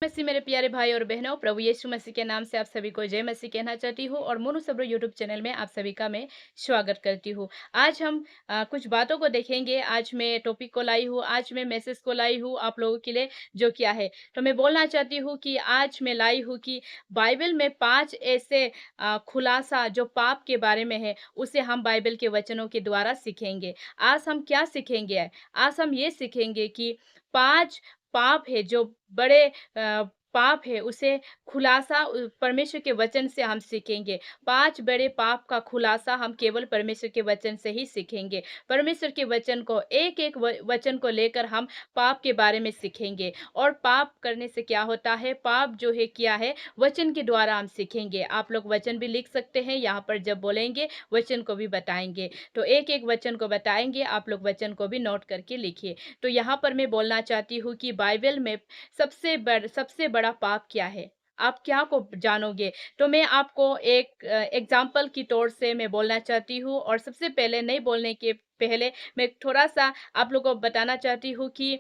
मसीह मेरे प्यारे भाई और बहनों, प्रभु यीशु मसीह के नाम से आप सभी को जय मसीह कहना चाहती हूँ और मोनू सब्रो यूट्यूब चैनल में आप सभी का मैं स्वागत करती हूँ। आज हम कुछ बातों को देखेंगे। आज मैं टॉपिक को लाई हूँ, आज मैं मैसेज को लाई हूँ आप लोगों के लिए, जो क्या है। तो मैं बोलना चाहती हूँ कि आज मैं लाई हूँ कि बाइबल में 5 ऐसे खुलासा जो पाप के बारे में है, उसे हम बाइबल के वचनों के द्वारा सीखेंगे। आज हम क्या सीखेंगे? आज हम ये सीखेंगे कि 5 पाप है जो बड़े पाप है, उसे खुलासा परमेश्वर के वचन से हम सीखेंगे। 5 बड़े पाप का खुलासा हम केवल परमेश्वर के वचन से ही सीखेंगे। परमेश्वर के वचन को एक-एक वचन को लेकर हम पाप के बारे में सीखेंगे और पाप करने से क्या होता है, पाप जो है क्या है, वचन के द्वारा हम सीखेंगे। आप लोग वचन भी लिख सकते हैं, यहाँ पर जब बोलेंगे वचन को भी बताएँगे। तो एक-एक वचन को बताएँगे, आप लोग वचन को भी नोट करके लिखिए। तो यहाँ पर मैं बोलना चाहती हूँ कि बाइबल में सबसे बड़ा पाप क्या है? आप क्या को जानोगे? तो मैं आपको एक एग्ज़ाम्पल की तौर से मैं बोलना चाहती हूँ और सबसे पहले नहीं बोलने के पहले मैं थोड़ा-सा आप लोगों को बताना चाहती हूँ कि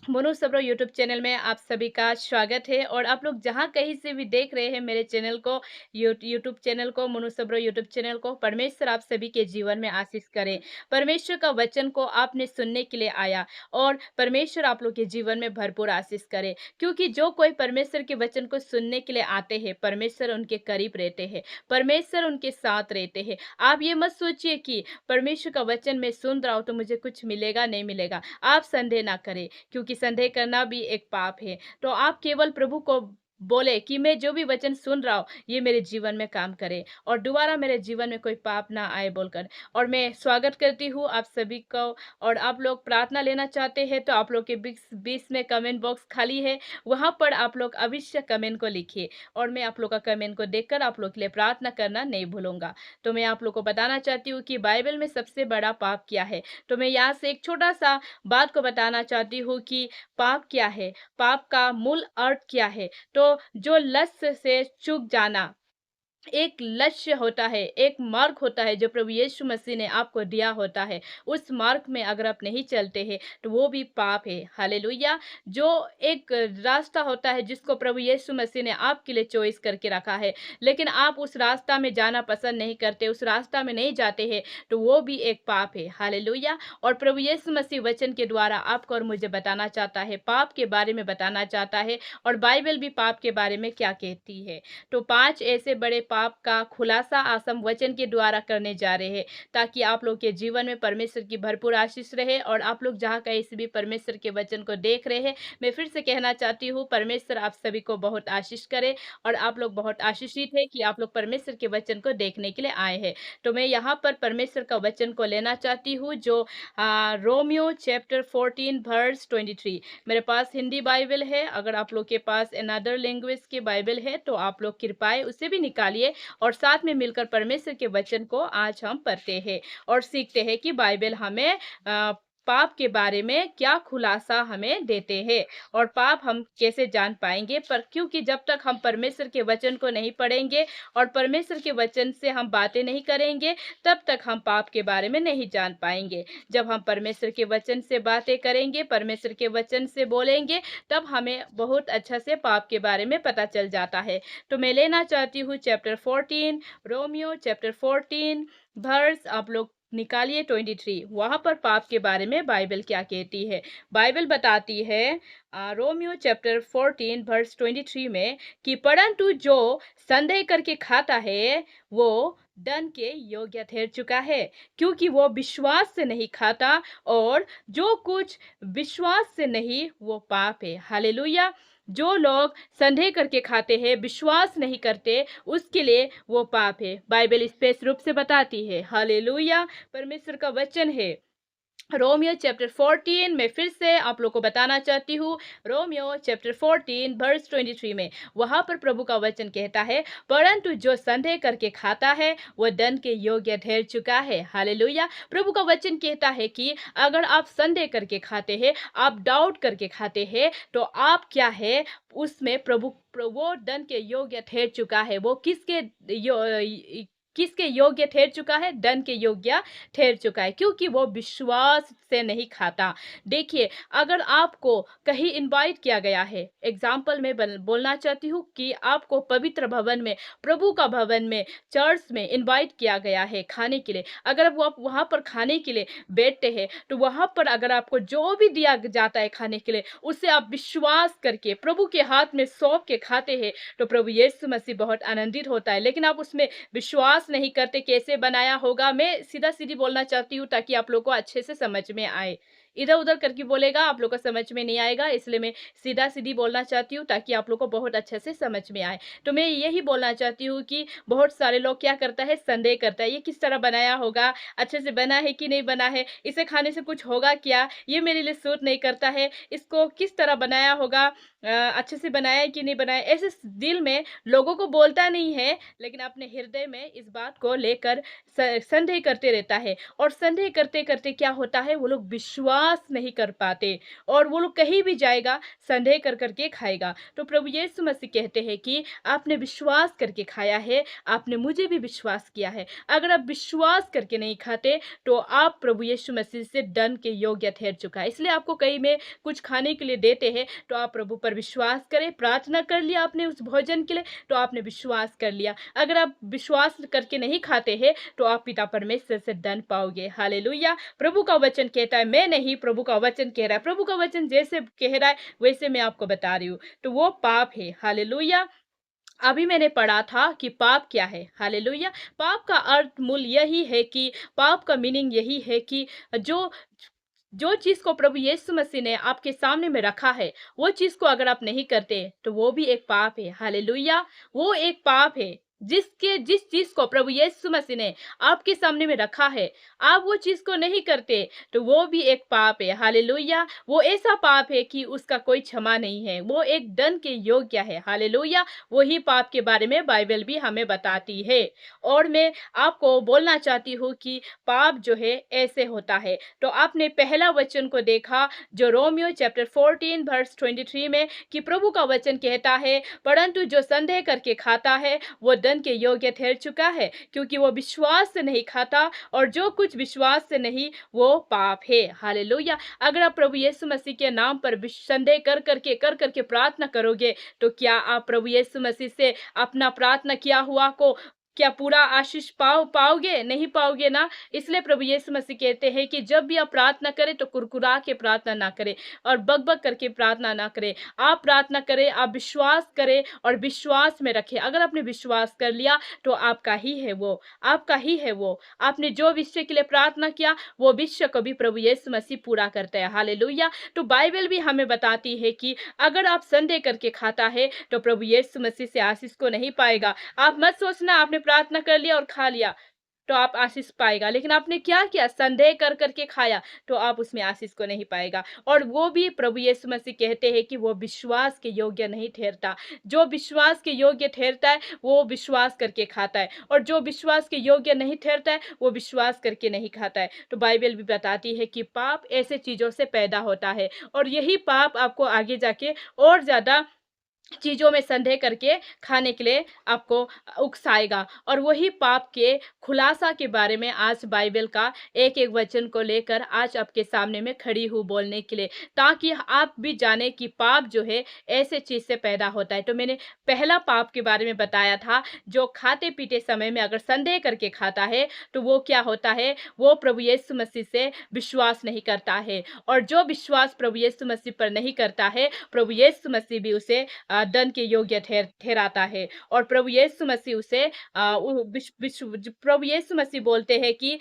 मोनू सब्रो यूट्यूब चैनल में आप सभी का स्वागत है और आप लोग जहाँ कहीं से भी देख रहे हैं मेरे चैनल को, यूट्यूब चैनल को, मोनू सब्रो यूट्यूब चैनल को, परमेश्वर आप सभी के जीवन में आशीष करे। परमेश्वर का वचन को आपने सुनने के लिए आया और परमेश्वर आप लोग के जीवन में भरपूर आशीष करे, क्योंकि जो कोई परमेश्वर के वचन को सुनने के लिए आते हैं, परमेश्वर उनके करीब रहते हैं, परमेश्वर उनके साथ रहते हैं। आप ये मत सोचिए कि परमेश्वर का वचन मैं सुन रहा हूँ तो मुझे कुछ मिलेगा, नहीं मिलेगा। आप संदेह ना करें, क्योंकि संदेह करना भी एक पाप है। तो आप केवल प्रभु को बोले कि मैं जो भी वचन सुन रहा हूँ, ये मेरे जीवन में काम करे और दोबारा मेरे जीवन में कोई पाप ना आए बोलकर। और मैं स्वागत करती हूँ आप सभी को। और आप लोग प्रार्थना लेना चाहते हैं तो आप लोग के बीच बीच में कमेंट बॉक्स खाली है, वहाँ पर आप लोग अवश्य कमेंट को लिखिए और मैं आप लोग का कमेंट को देखकर आप लोग के लिए प्रार्थना करना नहीं भूलूंगा। तो मैं आप लोग को बताना चाहती हूँ कि बाइबल में सबसे बड़ा पाप क्या है। तो मैं यहाँ से एक छोटा-सा बात को बताना चाहती हूँ कि पाप क्या है? पाप का मूल अर्थ क्या है? तो जो लक्ष्य से चूक जाना, एक लक्ष्य होता है, एक मार्ग होता है जो प्रभु यीशु मसीह ने आपको दिया होता है। उस मार्ग में अगर आप नहीं चलते हैं, तो वो भी पाप है। हालेलुया! जो एक रास्ता होता है जिसको प्रभु यीशु मसीह ने आपके लिए चॉइस करके रखा है, लेकिन आप उस रास्ता में जाना पसंद नहीं करते, उस रास्ता में नहीं जाते हैं, तो वो भी एक पाप है। हालेलुया! और प्रभु यीशु मसीह वचन के द्वारा आपको और मुझे बताना चाहता है, पाप के बारे में बताना चाहता है और बाइबल भी पाप के बारे में क्या कहती है। तो 5 ऐसे बड़े पाप का खुलासा आज हम वचन के द्वारा करने जा रहे हैं, ताकि आप लोग के जीवन में परमेश्वर की भरपूर आशीष रहे और आप लोग जहाँ कहीं से भी परमेश्वर के वचन को देख रहे हैं, मैं फिर से कहना चाहती हूँ, परमेश्वर आप सभी को बहुत आशीष करे और आप लोग बहुत आशीषित है कि आप लोग परमेश्वर के वचन को देखने के लिए आए हैं। तो मैं यहाँ पर परमेश्वर का वचन को लेना चाहती हूँ, जो रोमियो चैप्टर 14 वर्स 23। मेरे पास हिंदी बाइबल है, अगर आप लोग के पास अनदर लैंग्वेज के बाइबल है तो आप लोग कृपया उसे भी निकालिए और साथ में मिलकर परमेश्वर के वचन को आज हम पढ़ते हैं और सीखते हैं कि बाइबल हमें पाप के बारे में क्या खुलासा हमें देते हैं और पाप हम कैसे जान पाएंगे। पर क्योंकि जब तक हम परमेश्वर के वचन को नहीं पढ़ेंगे और परमेश्वर के वचन से हम बातें नहीं करेंगे, तब तक हम पाप के बारे में नहीं जान पाएंगे। जब हम परमेश्वर के वचन से बातें करेंगे, परमेश्वर के वचन से बोलेंगे, तब हमें बहुत अच्छा से पाप के बारे में पता चल जाता है। तो मैं लेना चाहती हूँ चैप्टर 14, रोमियो चैप्टर 14 वर्स आप लोग निकालिए 23। वहां पर पाप के बारे में बाइबल क्या कहती है। बाइबल बताती है रोमियो चैप्टर 14 वर्स 23 में कि परंतु जो संदेह करके खाता है, वो दंड के योग्य ठहर चुका है, क्योंकि वो विश्वास से नहीं खाता और जो कुछ विश्वास से नहीं वो पाप है। हालेलुया! जो लोग संदेह करके खाते हैं, विश्वास नहीं करते, उसके लिए वो पाप है। बाइबल स्पष्ट रूप से बताती है। हालेलुया! परमेश्वर का वचन है। रोमियो चैप्टर 14 में फिर से आप लोग को बताना चाहती हूँ, रोमियो चैप्टर 14 वर्स 23 में वहां पर प्रभु का वचन कहता है, परंतु जो संदेह करके खाता है वह दंड के योग्य ठहर चुका है। हालेलुया! प्रभु का वचन कहता है कि अगर आप संदेह करके खाते हैं, आप डाउट करके खाते हैं, तो आप क्या है, उसमें प्रभु वो दंड के योग्य ठहर चुका है। वो किसके किसके योग्य ठहर चुका है? दंड के योग्य ठहर चुका है, क्योंकि वो विश्वास से नहीं खाता। देखिए, अगर आपको कहीं इनवाइट किया गया है, एग्ज़ाम्पल मैं बोलना चाहती हूँ कि आपको पवित्र भवन में, प्रभु का भवन में, चर्च में इनवाइट किया गया है खाने के लिए। अगर अब वो आप वहाँ पर खाने के लिए बैठते हैं, तो वहाँ पर अगर आपको जो भी दिया जाता है खाने के लिए, उससे आप विश्वास करके प्रभु के हाथ में सौंप के खाते हैं, तो प्रभु यीशु मसीह बहुत आनंदित होता है। लेकिन आप उसमें विश्वास नहीं करते, कैसे बनाया होगा? मैं सीधा-सीधी बोलना चाहती हूँ ताकि आप लोग को अच्छे से समझ में आए। इधर-उधर करके बोलेगा आप लोग को समझ में नहीं आएगा, इसलिए मैं सीधा-सीधी बोलना चाहती हूँ ताकि आप लोग को बहुत अच्छे से समझ में आए। तो मैं यही बोलना चाहती हूँ कि बहुत सारे लोग क्या करता है, संदेह करता है, ये किस तरह बनाया होगा? अच्छे से बना है कि नहीं बना है? इसे खाने से कुछ होगा क्या? ये मेरे लिए सूट नहीं करता है, इसको किस तरह बनाया होगा? अच्छे से बनाया है कि नहीं बनाया? ऐसे दिल में लोगों को बोलता नहीं है, लेकिन अपने हृदय में इस बात को लेकर संदेह करते रहता है। और संदेह करते-करते क्या होता है, वो लोग विश्वास नहीं कर पाते और वो लोग कहीं भी जाएगा, संदेह कर के खाएगा। तो प्रभु यीशु मसीह कहते हैं कि आपने विश्वास करके खाया है, आपने मुझे भी विश्वास किया है। अगर आप विश्वास करके नहीं खाते, तो आप प्रभु यीशु मसीह से दंड के योग्य ठहर चुका है। इसलिए आपको कहीं में कुछ खाने के लिए देते हैं, तो आप प्रभु पर विश्वास करें, प्रार्थना कर लिया आपने उस भोजन के लिए, तो आपने विश्वास कर लिया। अगर आप विश्वास करके नहीं खाते हैं, तो आप पिता परमेश्वर से दंड पाओगे। हालेलुया! प्रभु का वचन कहता है, मैं नहीं, प्रभु का वचन कह रहा है। प्रभु का वचन जैसे कह रहा है, वैसे मैं आपको बता रही हूँ। तो वो पाप है। हालेलुया! अभी मैंने पढ़ा था कि पाप क्या है? हालेलुया! पाप का अर्थ मूल यही है कि पाप का मीनिंग यही है कि जो जो चीज़ को प्रभु यीशु मसीह ने आपके सामने में रखा है, वो चीज़ को अगर आप नहीं करते, तो वो भी एक पाप है। हालेलुया! वो एक पाप है। जिस चीज़ को प्रभु यीशु मसीह ने आपके सामने में रखा है, आप वो चीज़ को नहीं करते, तो वो भी एक पाप है। हालेलुया! वो ऐसा पाप है कि उसका कोई क्षमा नहीं है। वो एक दंड के योग्य है। हालेलुया! वही पाप के बारे में बाइबल भी हमें बताती है। और मैं आपको बोलना चाहती हूँ कि पाप जो है ऐसे होता है। तो आपने पहला वचन को देखा, जो रोमियो चैप्टर 14 वर्स 23 में, कि प्रभु का वचन कहता है, परंतु जो संदेह करके खाता है, वो दंड के योग्य ठहर चुका है, क्योंकि वो विश्वास से नहीं खाता, और जो कुछ विश्वास से नहीं, वो पाप है। हालेलुया! अगर आप प्रभु यीशु मसीह के नाम पर संदेह कर करके प्रार्थना करोगे, तो क्या आप प्रभु यीशु मसीह से अपना प्रार्थना किया हुआ को क्या पूरा आशीष पाओगे? नहीं पाओगे ना। इसलिए प्रभु यीशु मसीह कहते हैं कि जब भी आप प्रार्थना करें, तो कुरकुरा के प्रार्थना ना करें और बक-बक करके प्रार्थना ना करें। आप प्रार्थना करें, आप विश्वास करें और विश्वास में रखें। अगर आपने विश्वास कर लिया, तो आपका ही है वो, आपका ही है वो। आपने जो विषय के लिए प्रार्थना किया, वो विषय को भी प्रभु यीशु मसीह पूरा करता है। हालेलुया! तो बाइबल भी हमें बताती है कि अगर आप संदेह करके खाता है, तो प्रभु यीशु मसीह से आशीष को नहीं पाएगा। आप मत सोचना आपने प्रार्थना कर लिया और खा लिया, तो आप आशीष पाएगा। लेकिन आपने क्या किया? संदेह कर के खाया, तो आप उसमें आशीष को नहीं पाएगा। और वो भी प्रभु यीशु मसीह कहते हैं कि वो विश्वास के योग्य नहीं ठहरता। जो विश्वास के योग्य ठहरता है, वो विश्वास करके खाता है, और जो विश्वास के योग्य नहीं ठहरता है, वो विश्वास करके नहीं खाता है। तो बाइबल भी बताती है कि पाप ऐसे चीज़ों से पैदा होता है, और यही पाप आपको आगे जाके और ज़्यादा चीज़ों में संदेह करके खाने के लिए आपको उकसाएगा। और वही पाप के खुलासा के बारे में आज बाइबल का एक-एक वचन को लेकर आज आपके सामने में खड़ी हूँ बोलने के लिए, ताकि आप भी जाने कि पाप जो है ऐसे चीज़ से पैदा होता है। तो मैंने पहला पाप के बारे में बताया था, जो खाते-पीते समय में अगर संदेह करके खाता है, तो वो क्या होता है? वो प्रभु यीशु मसीह से विश्वास नहीं करता है, और जो विश्वास प्रभु यीशु मसीह पर नहीं करता है, प्रभु यीशु मसीह भी उसे दंड के योग्य ठहराता है। और प्रभु यीशु मसीह उसे प्रभु यीशु मसीह बोलते हैं कि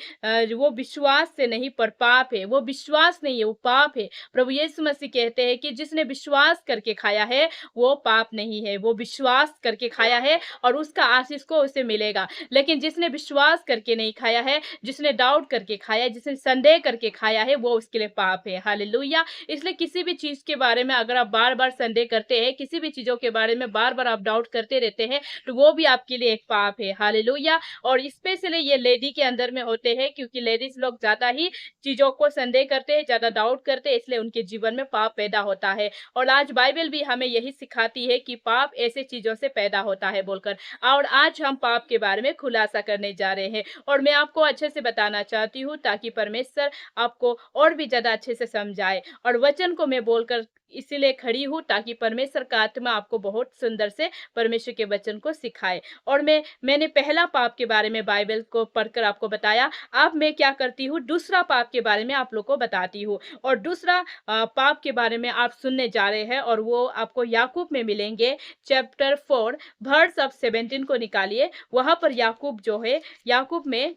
वो विश्वास से नहीं पर पाप है। वो विश्वास नहीं है, वो पाप है। प्रभु यीशु मसीह कहते हैं कि जिसने विश्वास करके खाया है, वो पाप नहीं है। वो विश्वास करके खाया है और उसका आशीष को उसे मिलेगा। लेकिन जिसने विश्वास करके नहीं खाया है, जिसने डाउट करके खाया है, जिसने संदेह करके खाया है, वो उसके लिए पाप है। हालेलुया! इसलिए किसी भी चीज़ के बारे में अगर आप बार-बार संदेह करते हैं, किसी भी चीज़ चीज़ों के बारे में बार-बार आप डाउट करते रहते हैं, तो वो भी आपके लिए एक पाप है। हालेलुया। और स्पेशली ये लेडी के अंदर में होते हैं, क्योंकि लेडीज़ लोग ज़्यादा ही चीज़ों को संदेह करते हैं, ज़्यादा डाउट करते हैं, इसलिए उनके जीवन में पाप पैदा होता है। और आज बाइबल भी हमें यही सिखाती है कि पाप ऐसे चीज़ों से पैदा होता है बोलकर। और आज हम पाप के बारे में खुलासा करने जा रहे हैं, और मैं आपको अच्छे से बताना चाहती हूँ ताकि परमेश्वर आपको और भी ज़्यादा अच्छे से समझाए। और वचन को मैं बोलकर इसीलिए खड़ी हूँ ताकि परमेश्वर का आत्मा आपको बहुत सुंदर से परमेश्वर के वचन को सिखाए। और मैंने पहला पाप के बारे में बाइबल को पढ़कर आपको बताया। अब मैं क्या करती हूँ, दूसरा पाप के बारे में आप लोग को बताती हूँ। और दूसरा पाप के बारे में आप सुनने जा रहे हैं, और वो आपको याकूब में मिलेंगे। चैप्टर 4 वर्स ऑफ 17 को निकालिए। वहां पर याकूब जो है, याकूब में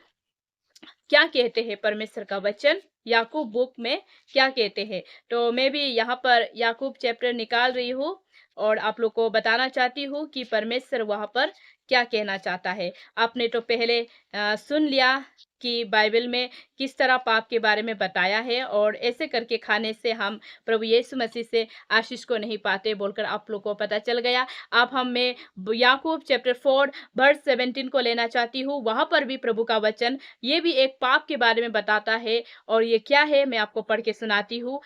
क्या कहते हैं परमेश्वर का वचन, याकूब बुक में क्या कहते हैं। तो मैं भी यहाँ पर याकूब चैप्टर निकाल रही हूँ, और आप लोग को बताना चाहती हूँ कि परमेश्वर वहाँ पर क्या कहना चाहता है। आपने तो पहले सुन लिया कि बाइबल में किस तरह पाप के बारे में बताया है, और ऐसे करके खाने से हम प्रभु यीशु मसीह से आशीष को नहीं पाते बोलकर आप लोग को पता चल गया। अब मैं याकूब चैप्टर 4 वर्स 17 को लेना चाहती हूँ। वहां पर भी प्रभु का वचन ये भी एक पाप के बारे में बताता है, और ये क्या है मैं आपको पढ़ के सुनाती हूँ।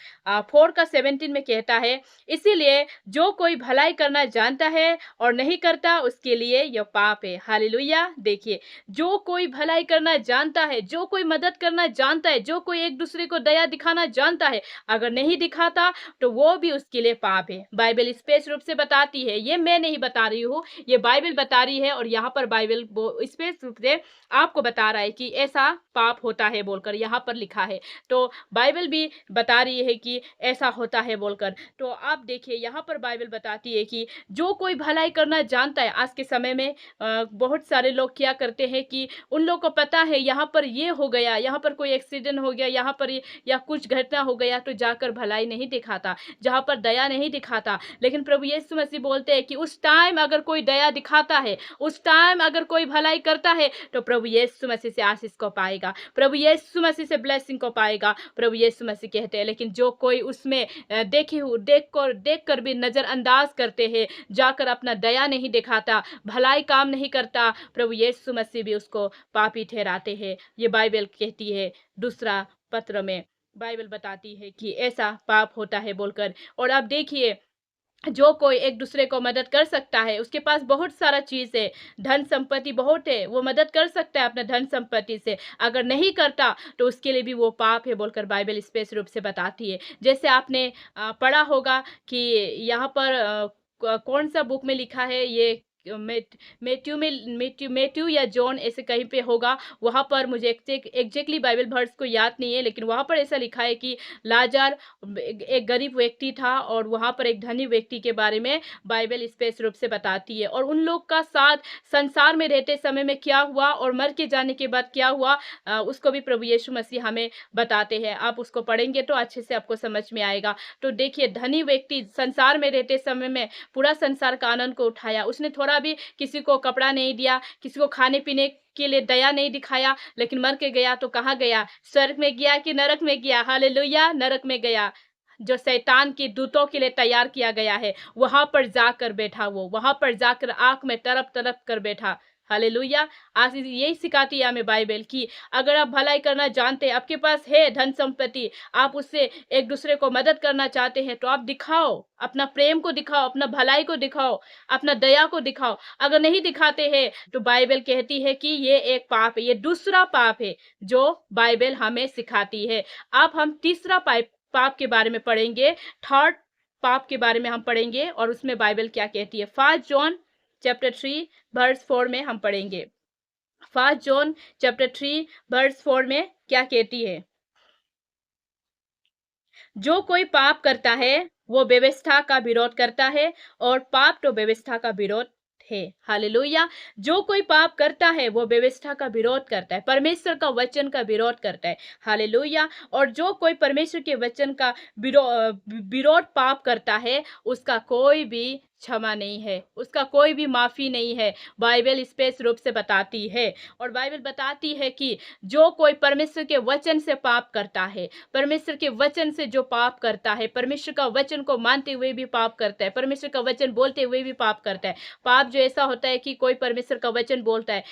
4 का 17 में कहता है, इसीलिए जो कोई भलाई करना जानता है और नहीं करता, उसके लिए यह पाप है। हालेलुया। देखिए, जो कोई भलाई करना जानता है, जो कोई मदद करना जानता है, जो कोई एक दूसरे को दया दिखाना जानता है, अगर नहीं दिखाता तो वो भी उसके लिए पाप है। बाइबल स्पष्ट रूप से बताती है, ये मैं नहीं बता रही हूँ, ये बाइबल बता रही है। और यहाँ पर बाइबल स्पष्ट रूप से आपको बता रहा है कि ऐसा पाप होता है बोलकर यहाँ पर लिखा है। तो बाइबल भी बता रही है कि ऐसा होता है बोलकर। तो आप देखिए, यहाँ पर बाइबल बताती है कि जो कोई भलाई करना जानता है। आज के समय में बहुत सारे लोग क्या करते हैं कि उन लोग को पता है यहाँ पर ये हो गया, यहाँ पर कोई एक्सीडेंट हो गया, यहाँ पर या कुछ घटना हो गया, तो जाकर भलाई नहीं दिखाता, जहाँ पर दया नहीं दिखाता। लेकिन प्रभु यीशु मसीह बोलते हैं कि उस टाइम अगर कोई दया दिखाता है, उस टाइम अगर कोई भलाई करता है, तो प्रभु यीशु मसीह से आशीष को पाएगा, प्रभु यीशु मसीह से ब्लेसिंग को पाएगा। प्रभु यीशु मसीह कहते हैं, लेकिन जो कोई उसमें देख कर भी नजरअंदाज करते हैं, जाकर अपना दया नहीं दिखाता, भलाई काम नहीं करता, प्रभु यीशु मसीह भी उसको पापी ठहराते हैं। ये बाइबल कहती है। दूसरा पत्र में बाइबल बताती है कि ऐसा पाप होता है बोलकर। और अब देखिए, जो कोई एक दूसरे को मदद कर सकता है, उसके पास बहुत सारा चीज है, धन संपत्ति बहुत है, वो मदद कर सकता है अपने धन संपत्ति से, अगर नहीं करता तो उसके लिए भी वो पाप है बोलकर बाइबल स्पष्ट रूप से बताती है। जैसे आपने पढ़ा होगा कि यहाँ पर कौन सा बुक में लिखा है, ये मैथ्यू या जॉन ऐसे कहीं पे होगा। वहां पर मुझे एग्जैक्टली बाइबल वर्स को याद नहीं है, लेकिन वहां पर ऐसा लिखा है कि लाजर एक गरीब व्यक्ति था, और वहां पर एक धनी व्यक्ति के बारे में बाइबल स्पष्ट रूप से बताती है। और उन लोग का साथ संसार में रहते समय में क्या हुआ, और मर के जाने के बाद क्या हुआ, उसको भी प्रभु यीशु मसीह हमें बताते हैं। आप उसको पढ़ेंगे तो अच्छे से आपको समझ में आएगा। तो देखिए, धनी व्यक्ति संसार में रहते समय में पूरा संसार का आनंद को उठाया, उसने थोड़ा भी किसी को कपड़ा नहीं दिया, किसी को खाने पीने के लिए दया नहीं दिखाया, लेकिन मर के गया तो कहाँ गया, स्वर्ग में गया कि नरक में गया। हालेलुया। नरक में गया, जो शैतान के दूतों के लिए तैयार किया गया है, वहां पर जाकर बैठा, वो वहां पर जाकर आंख में तरफ तरफ कर बैठा। हालेलुया। आज यही सिखाती है हमें बाइबल कि अगर आप भलाई करना जानते हैं, आपके पास है धन संपत्ति, आप उससे एक दूसरे को मदद करना चाहते हैं, तो आप दिखाओ, अपना प्रेम को दिखाओ, अपना भलाई को दिखाओ, अपना दया को दिखाओ। अगर नहीं दिखाते हैं तो बाइबल कहती है कि ये एक पाप है, ये दूसरा पाप है जो बाइबल हमें सिखाती है। अब हम तीसरा पाप के बारे में पढ़ेंगे, थर्ड पाप के बारे में हम पढ़ेंगे, और उसमें बाइबल क्या कहती है। 5 जॉन चैप्टर 3 वर्स 4 में हम पढ़ेंगे। 5 जॉन चैप्टर 3 वर्स 4 में क्या कहती है। जो कोई पाप करता है वो व्यवस्था का विरोध करता है, और पाप तो व्यवस्था का विरोध है। हालेलुया। जो कोई पाप करता है वो व्यवस्था का विरोध करता है, परमेश्वर का वचन का विरोध करता है। हालेलुया। और जो कोई परमेश्वर के वचन का विरोध पाप करता है, उसका कोई भी क्षमा नहीं है, उसका कोई भी माफी नहीं है। बाइबल स्पष्ट रूप से बताती है, और बाइबल बताती है कि जो कोई परमेश्वर के वचन से पाप करता है, परमेश्वर के वचन से जो पाप करता है, परमेश्वर का वचन को मानते हुए भी पाप करता है, परमेश्वर का वचन बोलते हुए भी पाप करता है। पाप जो ऐसा होता है कि कोई परमेश्वर का वचन बोलता है,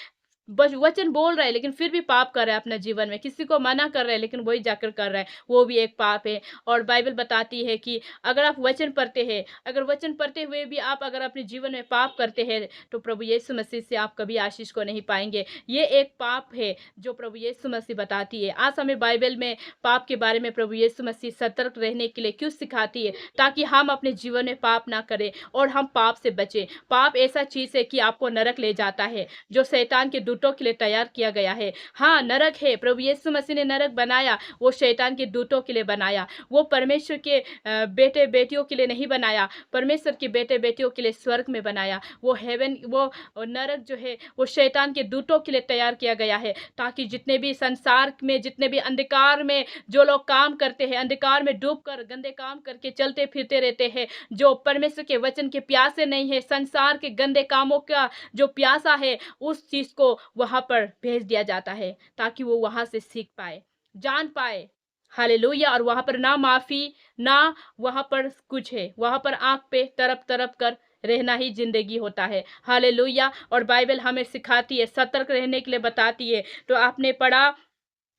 बस वचन बोल रहा है लेकिन फिर भी पाप कर रहा है अपने जीवन में, किसी को मना कर रहा है लेकिन वही जाकर कर रहा है, वो भी एक पाप है। और बाइबल बताती है कि अगर आप वचन पढ़ते हैं, अगर वचन पढ़ते हुए भी आप अगर अपने जीवन में पाप करते हैं, तो प्रभु यीशु मसीह से आप कभी आशीष को नहीं पाएंगे। ये एक पाप है जो प्रभु यीशु मसीह बताती है। आज हमें बाइबल में पाप के बारे में प्रभु यीशु मसीह सतर्क रहने के लिए क्यों सिखाती है, ताकि हम अपने जीवन में पाप ना करें और हम पाप से बचें। पाप ऐसा चीज है कि आपको नरक ले जाता है, जो शैतान के दूतों के लिए तैयार किया गया है। हाँ, नरक है, प्रभु यीशु मसीह ने नरक बनाया, वो शैतान के दूतों के लिए बनाया। वो परमेश्वर के बेटे बेटियों के लिए नहीं बनाया, परमेश्वर के बेटे बेटियों के लिए स्वर्ग में बनाया। वो हेवन, वो नरक जो है वो शैतान के दूतों के लिए तैयार किया गया है, ताकि जितने भी संसार में, जितने भी अंधकार में जो लोग काम करते हैं, अंधकार में डूबकर गंदे काम करके चलते फिरते रहते हैं, जो परमेश्वर के वचन के प्यासे नहीं है, संसार के गंदे कामों का जो प्यासा है, उस चीज को वहां पर भेज दिया जाता है, ताकि वो वहां से सीख पाए, जान पाए। हालेलुया। और वहां पर ना माफी, ना वहां पर कुछ है, वहां पर आंख पे तरफ तरफ कर रहना ही जिंदगी होता है। हालेलुया। और बाइबल हमें सिखाती है, सतर्क रहने के लिए बताती है। तो आपने पढ़ा,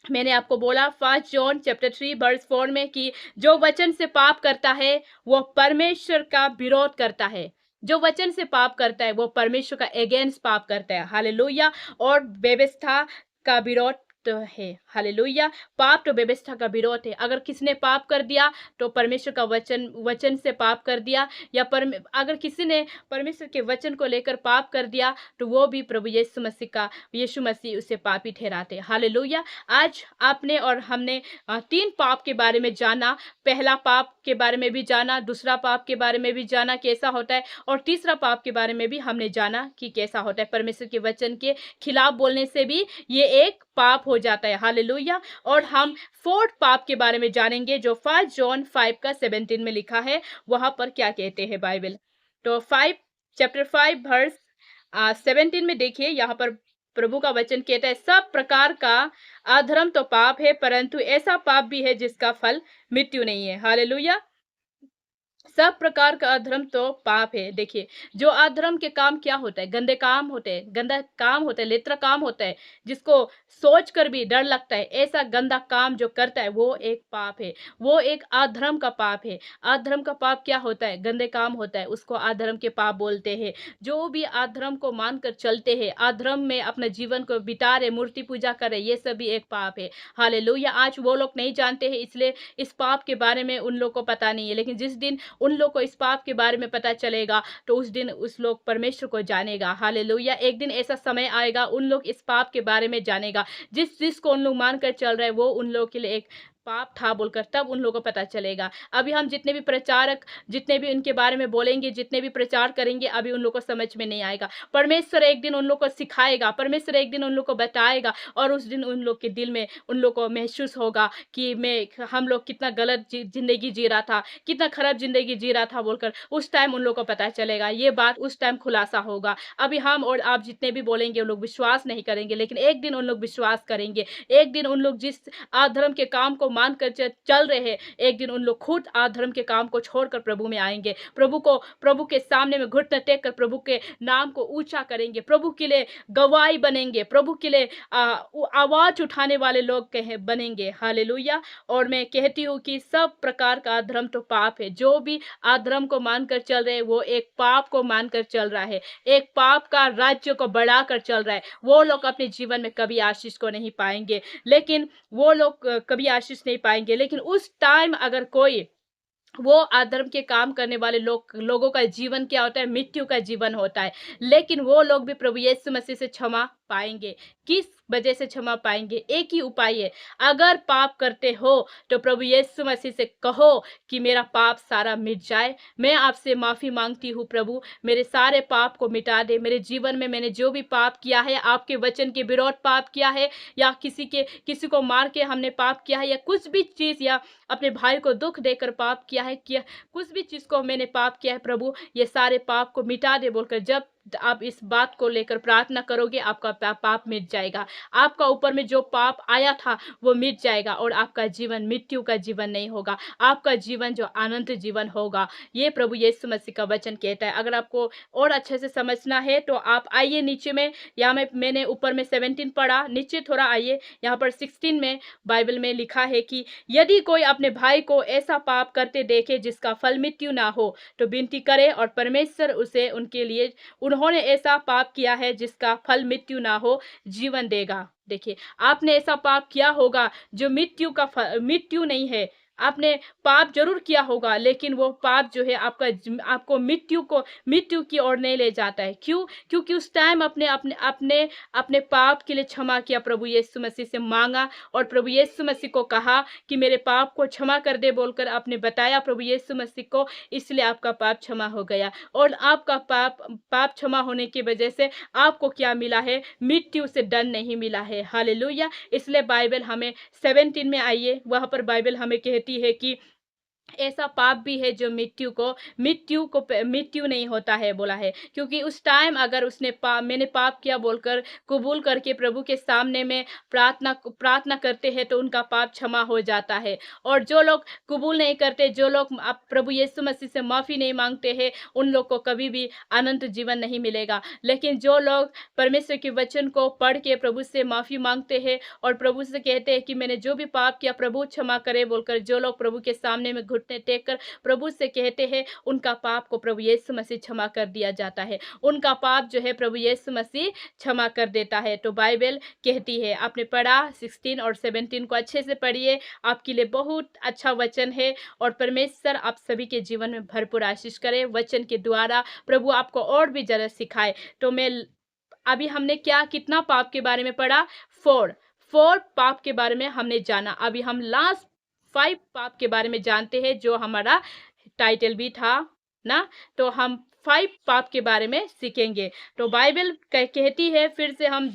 मैंने आपको बोला 1 जॉन चैप्टर 3 वर्स 4 में कि जो वचन से पाप करता है वो परमेश्वर का विरोध करता है। जो वचन से पाप करता है वो परमेश्वर का अगेंस्ट पाप करता है। हालेलुया। और व्यवस्था का विरोध तो है। हालेलुया। पाप तो व्यवस्था का विरोध है। अगर किसी ने पाप कर दिया तो परमेश्वर का वचन से पाप कर दिया, या अगर किसी ने परमेश्वर के वचन को लेकर पाप कर दिया, तो वो भी प्रभु यीशु मसीह उसे पापी ठहराते। हालेलुया। आज आपने और हमने 3 पाप के बारे में जाना। पहला पाप के बारे में भी जाना, दूसरा पाप के बारे में भी जाना कैसा होता है, और तीसरा पाप के बारे में भी हमने जाना कि कैसा होता है। परमेश्वर के वचन के खिलाफ बोलने से भी ये एक पाप हो जाता है। हालेलुया। और हम 4th पाप के बारे में जानेंगे, जो 1 जॉन 5 का 17 में लिखा है। वहां पर क्या कहते हैं बाइबल, तो चैप्टर 5 वर्स 17 में देखिए, यहाँ पर प्रभु का वचन कहता है, सब प्रकार का अधर्म तो पाप है, परंतु ऐसा पाप भी है जिसका फल मृत्यु नहीं है। हालेलुया। सब प्रकार का अधर्म तो पाप है। देखिए, जो अधर्म के काम क्या होता है, गंदे काम होते हैं, गंदा काम होता है, लेत्र काम होता है, जिसको सोच कर भी डर लगता है, ऐसा गंदा काम जो करता है वो एक पाप है, वो एक अधर्म का पाप है। अधर्म का पाप क्या होता है, गंदे काम होता है, उसको अधर्म के पाप बोलते हैं। जो भी अधर्म को मानकर चलते हैं, अधर्म में अपने जीवन को बिता रहे, मूर्ति पूजा करे, ये सभी एक पाप है। हालेलुया। आज वो लोग नहीं जानते हैं, इसलिए इस पाप के बारे में उन लोग को पता नहीं है, लेकिन जिस दिन उन लोग को इस पाप के बारे में पता चलेगा, तो उस दिन उस लोग परमेश्वर को जानेगा। हालेलुया। एक दिन ऐसा समय आएगा, उन लोग इस पाप के बारे में जानेगा, जिस जिसको उन लोग मानकर चल रहे हैं वो उन लोगों के लिए एक पाप था बोलकर, तब उन लोगों को पता चलेगा। अभी हम जितने भी प्रचारक, जितने भी उनके बारे में बोलेंगे, जितने भी प्रचार करेंगे, अभी उन लोगों को समझ में नहीं आएगा। परमेश्वर एक दिन उन लोग को सिखाएगा, परमेश्वर एक दिन उन लोग को बताएगा, और उस दिन उन लोग के दिल में उन लोग को महसूस होगा कि हम लोग कितना गलत जिंदगी जी रहा था, कितना खराब जिंदगी जी रहा था बोलकर, उस टाइम उन लोग को पता चलेगा। ये बात उस टाइम खुलासा होगा। अभी हम और आप जितने भी बोलेंगे उन लोग विश्वास नहीं करेंगे, लेकिन एक दिन उन लोग विश्वास करेंगे। एक दिन उन लोग जिस अधर्म के काम को मानकर चल रहे हैं, एक दिन उन लोग खुद अधर्म के काम को छोड़कर प्रभु में आएंगे, प्रभु के सामने में घुटने टेक कर प्रभु के नाम को ऊंचा करेंगे, प्रभु के लिए गवाही बनेंगे, प्रभु के लिए आवाज उठाने वाले लोग बनेंगे। हालेलुया। और मैं कहती हूँ कि सब प्रकार का अधर्म तो पाप है। जो भी अधर्म को मानकर चल रहे हैं वो एक पाप को मानकर चल रहा है, एक पाप का राज्य को बढ़ाकर चल रहा है। वो लोग अपने जीवन में कभी आशीष को नहीं पाएंगे, लेकिन वो लोग कभी आशीष नहीं पाएंगे। लेकिन उस टाइम अगर कोई वो अधर्म के काम करने वाले लोगों का जीवन क्या होता है, मृत्यु का जीवन होता है, लेकिन वो लोग भी प्रभु यीशु मसीह से क्षमा पाएंगे। किस वजह से क्षमा पाएंगे? एक ही उपाय है। अगर पाप करते हो तो प्रभु यीशु मसीह से कहो कि मेरा पाप सारा मिट जाए। मैं आपसे माफी मांगती हूँ प्रभु, मेरे सारे पाप को मिटा दे। मेरे जीवन में मैंने जो भी पाप किया है, आपके वचन के विरोध पाप किया है, या किसी को मार के हमने पाप किया है, या कुछ भी चीज, या अपने भाई को दुख देकर पाप किया, कुछ भी चीज को मैंने पाप किया है प्रभु, ये सारे पाप को मिटा दे बोलकर जब आप इस बात को लेकर प्रार्थना करोगे, आपका पाप मिट जाएगा। आपका ऊपर में जो पाप आया था वो मिट जाएगा और आपका जीवन मृत्यु का जीवन नहीं होगा, आपका जीवन जो अनंत जीवन होगा। ये प्रभु यीशु मसीह का वचन कहता है। अगर आपको और अच्छे से समझना है तो आप आइए नीचे में, यहाँ में मैंने ऊपर में 17 पढ़ा, नीचे थोड़ा आइए, यहाँ पर 16 में बाइबल में लिखा है कि यदि कोई अपने भाई को ऐसा पाप करते देखे जिसका फल मृत्यु ना हो, तो विनती करे और परमेश्वर उसे उनके लिए, उन्होंने ऐसा पाप किया है जिसका फल मृत्यु ना हो, जीवन देगा। देखिए, आपने ऐसा पाप किया होगा जो मृत्यु नहीं है। आपने पाप जरूर किया होगा, लेकिन वो पाप जो है आपको मृत्यु की ओर नहीं ले जाता है। क्यों? क्योंकि उस टाइम अपने अपने अपने अपने पाप के लिए क्षमा किया, प्रभु यीशु मसीह से मांगा और प्रभु यीशु मसीह को कहा कि मेरे पाप को क्षमा कर दे बोलकर आपने बताया प्रभु यीशु मसीह को, इसलिए आपका पाप क्षमा हो गया। और आपका पाप क्षमा होने की वजह से आपको क्या मिला है? मृत्यु से दंड नहीं मिला है। हालेलुया। इसलिए बाइबल हमें 17 में आइए, वहां पर बाइबल हमें कहती है कि ऐसा पाप भी है जो मृत्यु नहीं होता है बोला है। क्योंकि उस टाइम अगर मैंने पाप किया बोलकर कबूल करके प्रभु के सामने में प्रार्थना करते हैं तो उनका पाप क्षमा हो जाता है। और जो लोग कबूल नहीं करते, जो लोग प्रभु यीशु मसीह से माफी नहीं मांगते हैं, उन लोग को कभी भी अनंत जीवन नहीं मिलेगा। लेकिन जो लोग परमेश्वर के वचन को पढ़ के प्रभु से माफी मांगते हैं और प्रभु से कहते हैं कि मैंने जो भी पाप किया प्रभु क्षमा करे बोलकर, जो लोग प्रभु के सामने में घुटने टेक कर प्रभु से कहते हैं, उनका पाप को प्रभु यीशु मसीह क्षमा कर दिया जाता है। उनका पाप जो है प्रभु यीशु मसीह क्षमा कर देता है। तो बाइबल कहती है, आपने पढ़ा 16 और 17 को अच्छे से पढ़िए, आपके लिए बहुत अच्छा वचन है। और परमेश्वर आप सभी के जीवन में भरपूर आशीष करे, वचन के द्वारा प्रभु आपको और भी जरा सिखाए। तो अभी हमने कितना पाप के बारे में पढ़ा? 4 पाप के बारे में हमने जाना। अभी हम लास्ट 5 पाप के बारे में जानते हैं, जो हमारा टाइटल भी था ना। तो हम 5 पाप के बारे में सीखेंगे। तो बाइबल कहती है, फिर से हम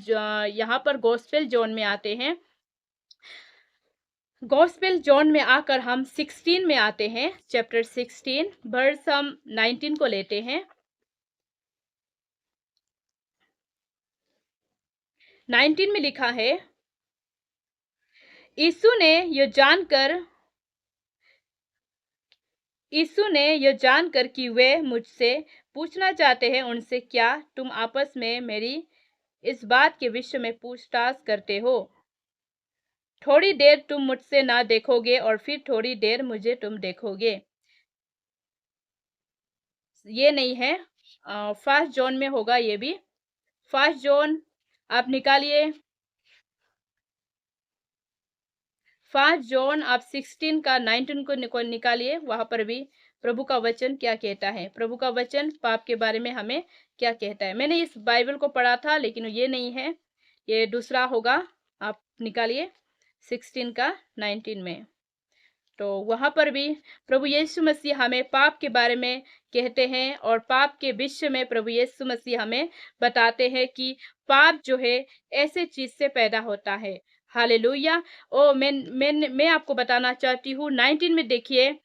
यहाँ पर गॉस्पेल जॉन में आते हैं। गॉस्पेल जॉन में आकर हम 16 में आते हैं, चैप्टर 16 वर्स हम 19 को लेते हैं। 19 में लिखा है, यीशु ने यह जानकर कि वे मुझसे पूछना चाहते हैं, उनसे क्या तुम आपस में मेरी इस बात के विषय में पूछताछ करते हो? थोड़ी देर तुम मुझसे ना देखोगे और फिर थोड़ी देर मुझे तुम देखोगे। ये नहीं है, फर्स्ट जॉन में होगा ये भी। फर्स्ट जॉन आप निकालिए, फर्स्ट जॉन आप 16 का 19 को निकालिए। वहां पर भी प्रभु का वचन क्या कहता है, प्रभु का वचन पाप के बारे में हमें क्या कहता है। मैंने इस बाइबल को पढ़ा था, लेकिन ये नहीं है, ये दूसरा होगा। आप निकालिए 16 का 19 में। तो वहां पर भी प्रभु यीशु मसीह हमें पाप के बारे में कहते हैं, और पाप के विषय में प्रभु यीशु मसीह हमें बताते हैं कि पाप जो है ऐसे चीज से पैदा होता है। हालेलुया। ओ मैं आपको बताना चाहती हूँ, 19 में देखिए,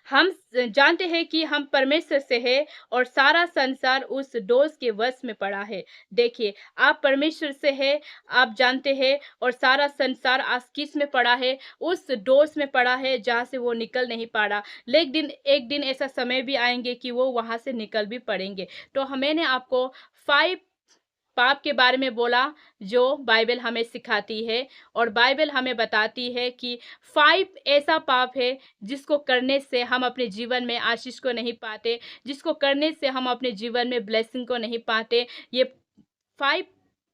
हम जानते हैं कि हम परमेश्वर से है और सारा संसार उस दोष के वश में पड़ा है। देखिए, आप परमेश्वर से है, आप जानते हैं, और सारा संसार आज किस में पड़ा है? उस दोष में पड़ा है जहाँ से वो निकल नहीं पा रहा। लेकिन एक दिन ऐसा समय भी आएंगे कि वो वहां से निकल भी पड़ेंगे। तो मैंने आपको 5 पाप के बारे में बोला जो बाइबल हमें सिखाती है, और बाइबल हमें बताती है कि 5 ऐसा पाप है जिसको करने से हम अपने जीवन में आशीष को नहीं पाते, जिसको करने से हम अपने जीवन में ब्लेसिंग को नहीं पाते। ये 5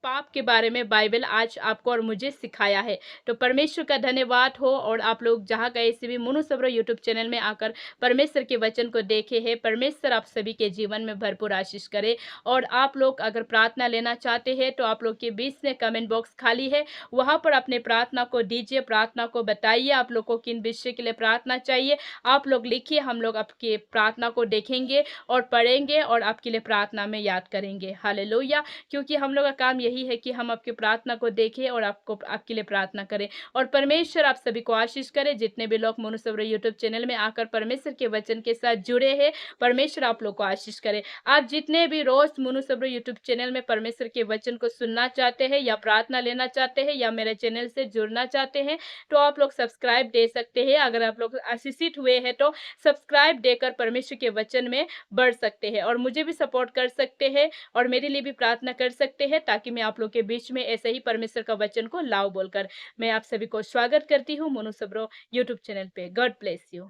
पाप के बारे में बाइबल आज आपको और मुझे सिखाया है। तो परमेश्वर का धन्यवाद हो और आप लोग जहाँ कहीं से भी मुनु सब्रो यूट्यूब चैनल में आकर परमेश्वर के वचन को देखे हैं, परमेश्वर आप सभी के जीवन में भरपूर आशीष करे। और आप लोग अगर प्रार्थना लेना चाहते हैं तो आप लोग के बीच में कमेंट बॉक्स खाली है, वहाँ पर अपने प्रार्थना को दीजिए, प्रार्थना को बताइए आप लोग को किन विषय के लिए प्रार्थना चाहिए। आप लोग लिखिए, हम लोग आपकी प्रार्थना को देखेंगे और पढ़ेंगे और आपके लिए प्रार्थना में याद करेंगे। हालेलुया। क्योंकि हम लोग का काम यही है कि हम आपकी प्रार्थना को देखें और आपको आपके लिए प्रार्थना करें। और परमेश्वर आप सभी को आशीष करे। जितने भी लोग मोनू सब्रो यूट्यूब चैनल में आकर परमेश्वर के वचन के साथ जुड़े हैं, परमेश्वर आप लोग को आशीष करे। आप जितने भी रोज मोनू सब्रो यूट्यूब चैनल में परमेश्वर के वचन को सुनना चाहते हैं या प्रार्थना लेना चाहते हैं या मेरे चैनल से जुड़ना चाहते हैं, तो आप लोग सब्सक्राइब दे सकते हैं। अगर आप लोग आशीषित हुए हैं तो सब्सक्राइब देकर परमेश्वर के वचन में बढ़ सकते हैं और मुझे भी सपोर्ट कर सकते हैं और मेरे लिए भी प्रार्थना कर सकते हैं, ताकि मैं आप लोग के बीच में ऐसे ही परमेश्वर का वचन को लाऊं बोलकर। मैं आप सभी को स्वागत करती हूँ मोनू सब्रो यूट्यूब चैनल पे। God bless you.